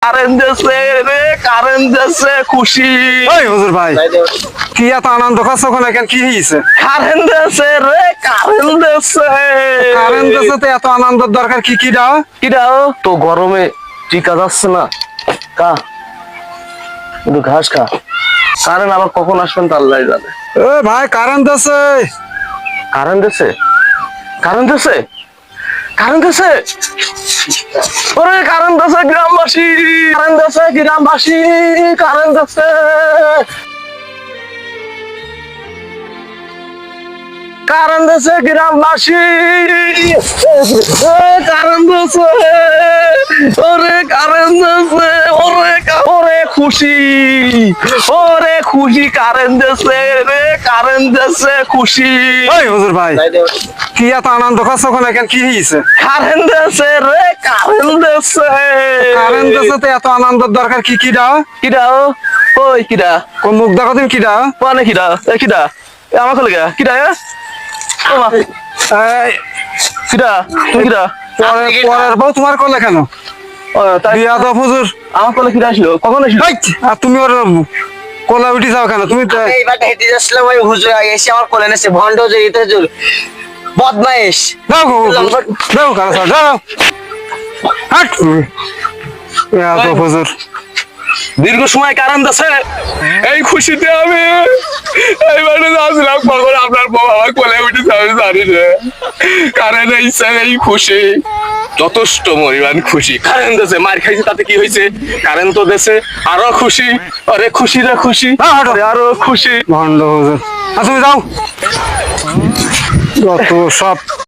Current দিছে রে, current দিছে, খুশি। ওই হুজুর ভাই কি এত আনন্দ করছো ওখানে কেন কি হয়েছে? কারেন্ট দিছে রে, কারেন্ট দিছে। কারেন্ট দিছে তো এত আনন্দের দরকার কি দাও? কি দাও তো গরমে টিকা যাচ্ছে না, কা একটু ঘাস খা। কারেন্ট আবার কখন আসবেন তা আল্লাহ জানে। এ ভাই কারেন্ট দিছে। কারেন্ট দিছে, কারেন্ট দিছে, কারেন্ট দিছে। ওরে কারেন্ট দিছে গ্রামবাসী, কারেন্ট দিছে গ্রামবাসী, কারেন্ট দিছে। কারেন্ট দিছে গ্রামবাসী, কারেন্ট দিছে। ওরে কারেন্ট দিছে, ওরে খুশি, ওরে খুশি, কারেন্ট দিছে রে, কারেন্ট দিছে, খুশি। ওই হুজুর ভাই কি এত আনন্দ করছো ওখানে কেন কি হয়েছে? কারেন্ট দিছে রে, কারেন্ট দিছে। কারেন্ট দিছে তো এত আনন্দের দরকার কি দাও? কিডা ও? ওই কিডা? কোন মুখ দেখো তুমি কি দাও? মানে কিডা? এ কিডা? এ আমার কলে কিডা? ও মা, কিডা? তুই কিডা? পরের বউ তোমার করলে কেন? ও তাই বিয়া তো হুজুর। আমার কলে কিডা আসলো? কখন আসলো? এই, আর তুমি ওর কোলা উঠি যাও কেন? তুমি তো এইবার হেঁটে যাচ্ছিলাম, ওই হুজুর এসে আমার কোলে নেছে, ভণ্ড যে এটা হুজুর বদমাইশ। দাও গো, দাও কারো সাথে দাও। হাট বিয়া তো হুজুর। দীর্ঘ সময় কারেন্ট আছে, এই খুশিতে আমি এইবারে আসলাম। কখন আপনার বউ আমার কোলে উঠে যাবে জানি রে। কারেন্ট এইছে, এই খুশি, যথেষ্ট পরিমাণ খুশি। কারেন্ট আছে, মার খাইছে তাতে কি হয়েছে? কারেন্ট তো দেশে, আরো খুশি। আরে খুশি রে খুশি, আরে আরো খুশি। ভণ্ড হুজুর। আর তুমি যাও যত সব